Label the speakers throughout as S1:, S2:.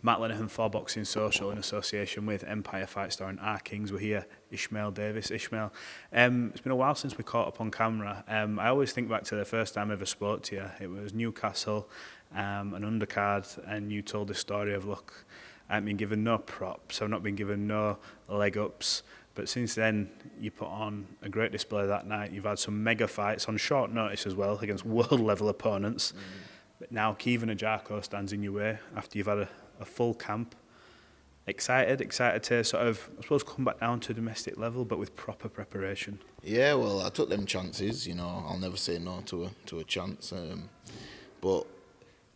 S1: Matt Lenihan for Boxing Social in association with Empire Fight Store and our Kings. We're here, Ishmael Davis. Ishmael, it's been a while since we caught up on camera. I always think back to the first time I ever spoke to you. It was Newcastle, an undercard, and you told the story of, look, I haven't been given no props, I've not been given no leg ups, but since then you put on a great display that night. You've had some mega fights on short notice as well against world level opponents. But now Caoimhín Agyarko stands in your way after you've had a full camp. Excited to sort of, I suppose, come back down to domestic level, but with proper preparation.
S2: Yeah, well, I took them chances. I'll never say no to a chance. But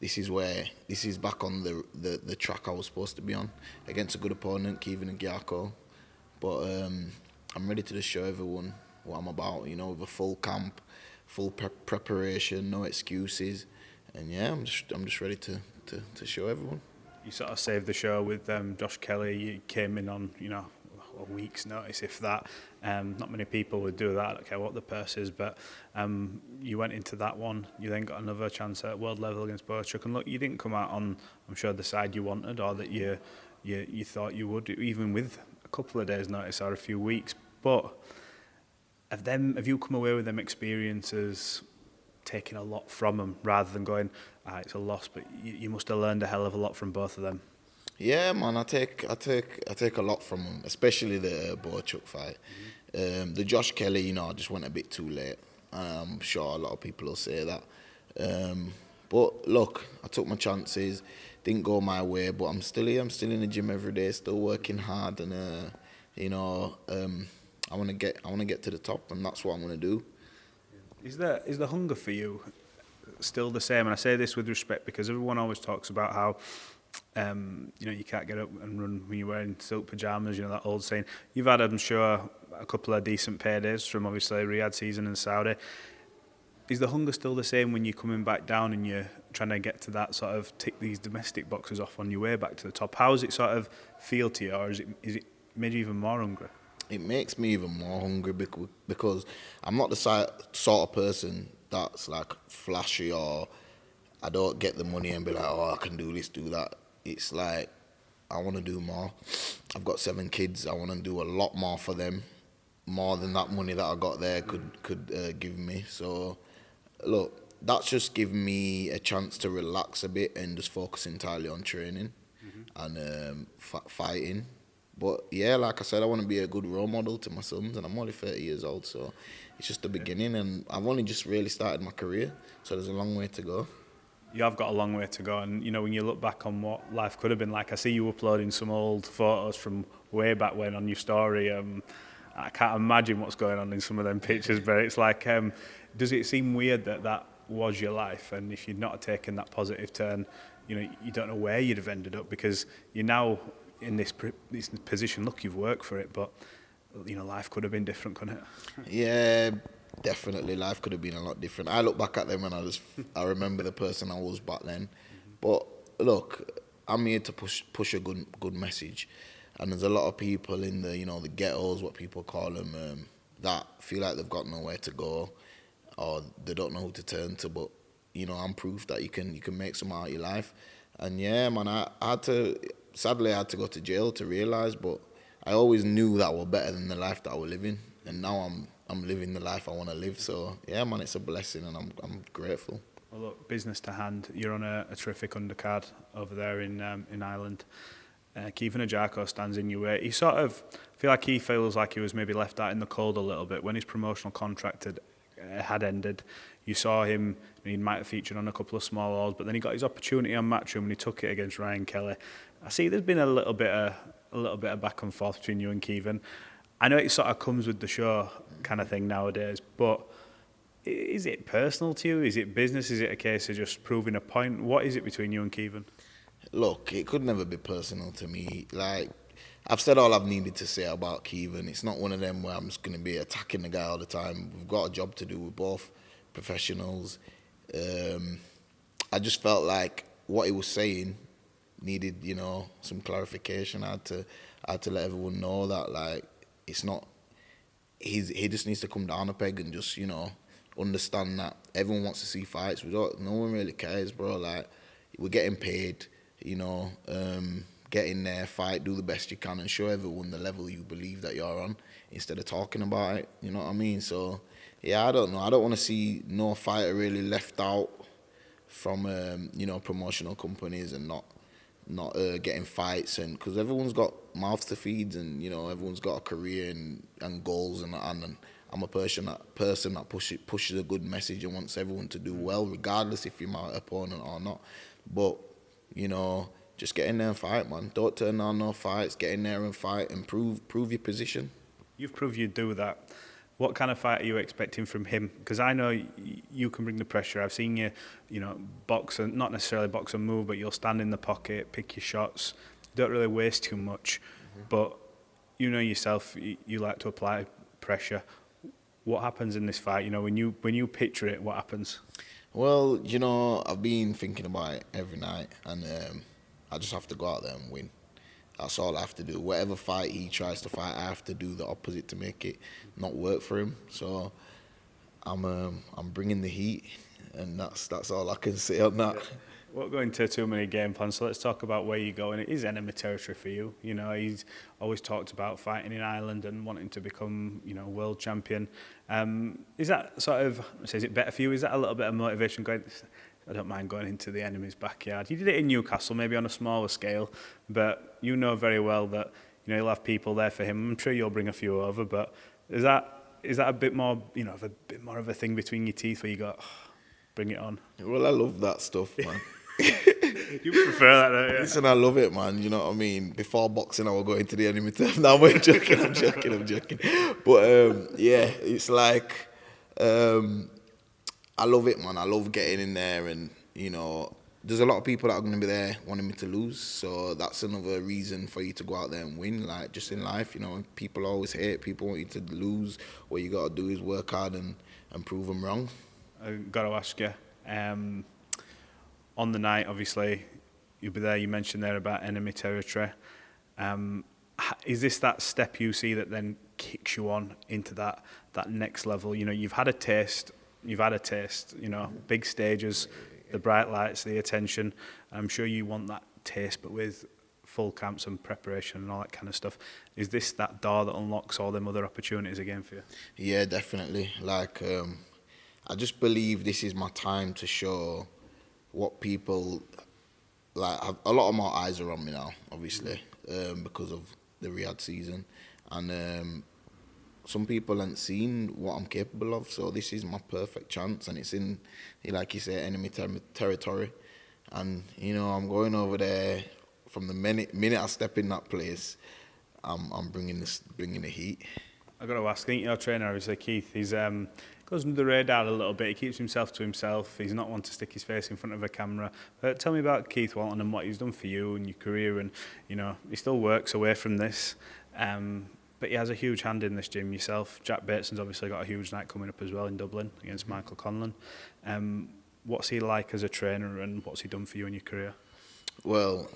S2: this is back on the track I was supposed to be on against a good opponent, Caoimhín Agyarko. But I'm ready to just show everyone what I'm about. With a full camp, full preparation, no excuses, and yeah, I'm just ready to show everyone.
S1: You sort of saved the show with Josh Kelly. You came in on, a week's notice, if that. Not many people would do that. I don't care what the purse is, but you went into that one. You then got another chance at world level against Bochuk. And look, you didn't come out on, I'm sure, the side you wanted or that you thought you would, even with a couple of days' notice or a few weeks. But have you come away with them experiences taking a lot from them rather than going, it's a loss, but you must have learned a hell of a lot from both of them?
S2: Yeah, man, I take a lot from them, especially the Bochuk fight. The Josh Kelly, I just went a bit too late. I'm sure a lot of people will say that. But look, I took my chances, didn't go my way, but I'm still here. I'm still in the gym every day, still working hard, and I want to get to the top, and that's what I'm going to do.
S1: Is the hunger for you still the same? And I say this with respect because everyone always talks about how you can't get up and run when you're wearing silk pajamas, that old saying. You've had, I'm sure, a couple of decent paydays from obviously Riyadh season in Saudi. Is the hunger still the same when you're coming back down and you're trying to get to that sort of tick these domestic boxes off on your way back to the top? How does it sort of feel to you, or is it made you even more hungry?
S2: It makes me even more hungry because I'm not the sort of person that's like flashy, or I don't get the money and be like, I can do this, do that. It's like, I want to do more. I've got 7 kids. I want to do a lot more for them, more than that money that I got there could give me. So, look, that's just given me a chance to relax a bit and just focus entirely on training and fighting. But yeah, like I said, I want to be a good role model to my sons, and I'm only 30 years old, so it's just the beginning, and I've only just really started my career, so there's a long way to go.
S1: You have got a long way to go, and when you look back on what life could have been like, I see you uploading some old photos from way back when on your story. I can't imagine what's going on in some of them pictures, but it's like, does it seem weird that was your life, and if you'd not have taken that positive turn, you don't know where you'd have ended up, because you're now in this position. Look, you've worked for it, but life could have been different, couldn't it?
S2: Yeah, definitely, life could have been a lot different. I look back at them and I remember the person I was back then. But look, I'm here to push a good message, and there's a lot of people in the the ghettos, what people call them, that feel like they've got nowhere to go, or they don't know who to turn to. But I'm proof that you can make some out of your life. And yeah, man, sadly I had to go to jail to realise, but I always knew that I was better than the life that I was living, and now I'm living the life I want to live. So yeah, man, it's a blessing, and I'm grateful.
S1: Well, look, business to hand. You're on a terrific undercard over there in Ireland. Caoimhín Agyarko stands in your way. He sort of feel like he feels like he was maybe left out in the cold a little bit when his promotional contract had ended. You saw him, he might have featured on a couple of small odds, but then he got his opportunity on Matchroom and he took it against Ryan Kelly. I see there's been a little bit of back and forth between you and Caoimhín. I know it sort of comes with the show kind of thing nowadays, but is it personal to you? Is it business? Is it a case of just proving a point? What is it between you and Caoimhín?
S2: Look, it could never be personal to me. Like, I've said all I've needed to say about Caoimhín. It's not one of them where I'm just going to be attacking the guy all the time. We've got a job to do. We're both professionals. I just felt like what he was saying needed, some clarification. I had to let everyone know that, like, it's not. He just needs to come down a peg and just, understand that everyone wants to see fights. No one really cares, bro. Like, we're getting paid. you know, get in there, fight, do the best you can, and show everyone the level you believe that you're on, instead of talking about it. You know what I mean? So yeah, I don't know. I don't want to see no fighter really left out from you know, promotional companies and not getting fights, and because everyone's got mouths to feed, and you know, everyone's got a career and goals, and I'm a person that pushes a good message and wants everyone to do well, regardless if you're my opponent or not. But you know, just get in there and fight, man. Don't turn down no fights. Get in there and fight and prove your position.
S1: You've proved you do that. What kind of fight are you expecting from him? Because I know you can bring the pressure. I've seen you, you know, box and not necessarily box and move, but you'll stand in the pocket, pick your shots. Don't really waste too much. But you know yourself, you like to apply pressure. What happens in this fight? You know, when you picture it, what happens?
S2: Well, you know, I've been thinking about it every night, and I just have to go out there and win. That's all I have to do. Whatever fight he tries to fight, I have to do the opposite to make it not work for him. So I'm bringing the heat, and that's all I can say on that.
S1: Yeah. We won't go into too many game plans, so let's talk about where you're going. It is enemy territory for you. You know, he's always talked about fighting in Ireland and wanting to become, you know, world champion. Is that sort of, is it better for you? Is that a little bit of motivation going? I don't mind going into the enemy's backyard. You did it in Newcastle, maybe on a smaller scale, but you know very well that, you know, you'll have people there for him. I'm sure you'll bring a few over, but is that a bit more, you know, a bit more of a thing between your teeth where you go, oh, bring it on?
S2: Well, I love that stuff, man.
S1: You prefer that, don't you?
S2: Listen, I love it, man. You know what I mean? Before boxing, I would go into the enemy turf. No, I'm joking. I'm joking. But yeah, it's like I love it, man. I love getting in there, and you know, there's a lot of people that are going to be there wanting me to lose. So that's another reason for you to go out there and win. Like, just in life, you know, people always hate. People want you to lose. What you got to do is work hard and prove them wrong.
S1: I've got to ask you, on the night, obviously, you'll be there. You mentioned there about enemy territory. Is this that step you see that then kicks you on into that next level? You know, you've had a taste, you know, big stages, the bright lights, the attention. I'm sure you want that taste, but with full camps and preparation and all that kind of stuff. Is this that door that unlocks all them other opportunities again for you?
S2: Yeah, definitely. Like, I just believe this is my time to show what people, like, a lot of more eyes are on me now, obviously, because of the Riyadh season. And some people haven't seen what I'm capable of, so this is my perfect chance, and it's in, like you say, enemy territory. And, you know, I'm going over there from the minute I step in that place. I'm bringing the heat.
S1: I've got to ask, I think your trainer, obviously, Keith, he's goes under the radar a little bit. He keeps himself to himself. He's not one to stick his face in front of a camera. Tell me about Keith Walton and what he's done for you and your career. And, you know, he still works away from this. But he has a huge hand in this gym yourself. Jack Bateson's obviously got a huge night coming up as well in Dublin against Michael Conlan. What's he like as a trainer, and what's he done for you in your career?
S2: Well,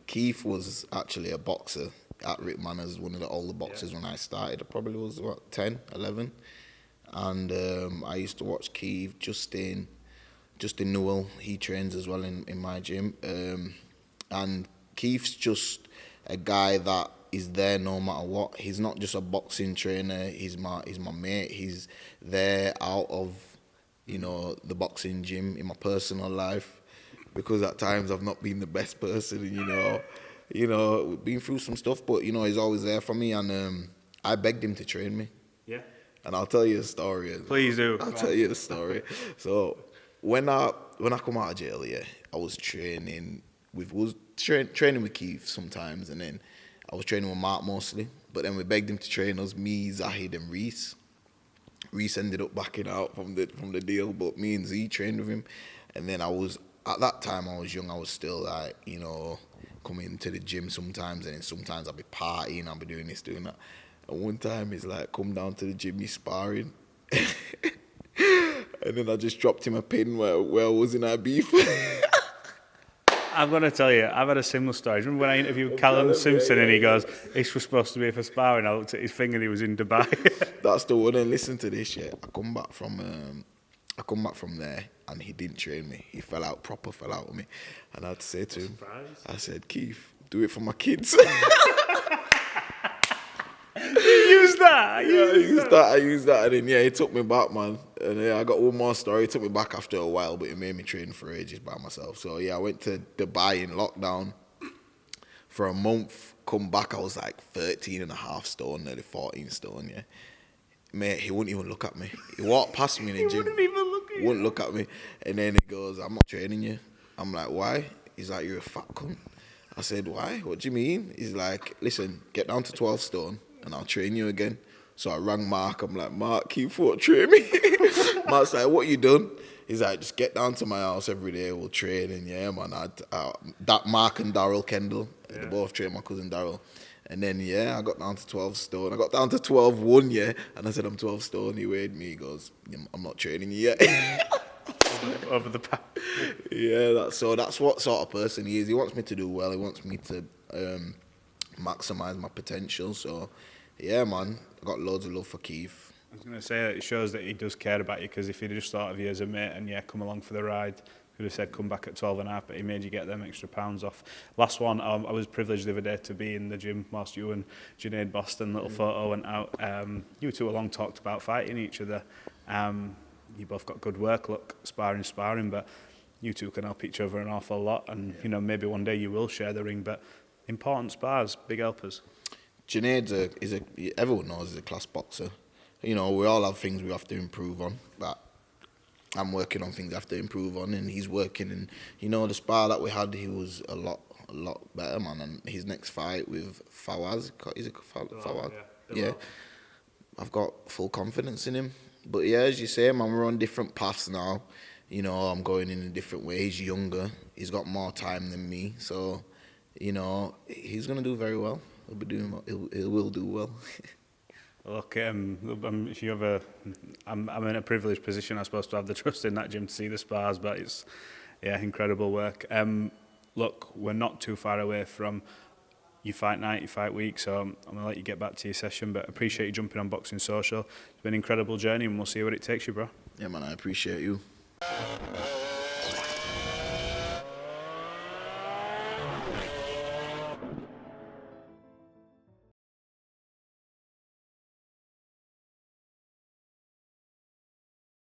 S2: Keith was actually a boxer at Rick Manners, one of the older boxers when I started. I probably was, 10, 11. And I used to watch Keith, Justin Newell. He trains as well in my gym. And Keith's just a guy that is there no matter what. He's not just a boxing trainer. He's my mate. He's there out of, you know, the boxing gym in my personal life, because at times I've not been the best person, and you know, been through some stuff. But you know, he's always there for me, and I begged him to train me.
S1: Yeah.
S2: And I'll tell you a story.
S1: Please do.
S2: I'll tell you the story. So when I come out of jail, yeah, I was training with Keith sometimes, and then I was training with Mark mostly. But then we begged him to train us, me, Zahid, and Reese. Reese ended up backing out from the deal, but me and Z trained with him. And then at that time I was young. I was still like, you know, coming to the gym sometimes, and then sometimes I'd be partying, I'd be doing this, doing that. And one time he's like, come down to the gym, you're sparring. And then I just dropped him a pin where I was in Ibiza.
S1: I've got to tell you, I've had a similar story. Remember when I interviewed Callum Simpson and he goes, this was supposed to be for sparring. I looked at his finger and he was in Dubai.
S2: That's the one. And listen to this, yeah. I come back from I come back from there and he didn't train me. He proper fell out with me. And I had to say to him, I said, Keith, do it for my kids.
S1: Use that.
S2: I used that. And then, he took me back, man. And I got one more story. He took me back after a while, but he made me train for ages by myself. So, I went to Dubai in lockdown for a month. Come back, I was like 13 and a half stone, nearly 14 stone, Mate, he wouldn't even look at me. He walked past me in the gym. Wouldn't look at me. And then he goes, I'm not training you. I'm like, why? He's like, you're a fat cunt. I said, why? What do you mean? He's like, listen, get down to 12 stone and I'll train you again. So I rang Mark. I'm like, Mark, Keith Walton train me. Mark's like, what you done? He's like, just get down to my house every day. We'll train. And man, that Mark and Daryl Kendall, they both trained my cousin Daryl. And then, I got down to 12 stone. I got down to 12 one year, and I said, I'm 12 stone. He weighed me. He goes, I'm not training you yet.
S1: Over the path.
S2: That's what sort of person he is. He wants me to do well. He wants me to maximise my potential. So, man, I got loads of love for Keith.
S1: I was going to say that it shows that he does care about you, because if he'd just thought of you as a mate and come along for the ride, he would have said come back at 12 and a half, but he made you get them extra pounds off. Last one, I was privileged the other day to be in the gym whilst you and Junaid Bostan, little photo went out. You two along talked about fighting each other. You both got good work, sparring, but you two can help each other an awful lot, and maybe one day you will share the ring, but important spars, big helpers.
S2: Junaid everyone knows he's a class boxer. We all have things we have to improve on, but I'm working on things I have to improve on, and he's working. And the spar that we had, he was a lot better, man. And his next fight with Fawaz, is it Fawaz? Yeah. I've got full confidence in him. But as you say, man, we're on different paths now. I'm going in a different way. He's younger. He's got more time than me. So, he's gonna do very well. He will do well.
S1: Look, if you have I'm in a privileged position, I suppose, to have the trust in that gym to see the spars, but it's, incredible work. Look, we're not too far away from your fight night, your fight week, so I'm going to let you get back to your session, but appreciate you jumping on Boxing Social. It's been an incredible journey, and we'll see where it takes you, bro.
S2: Yeah, man, I appreciate you.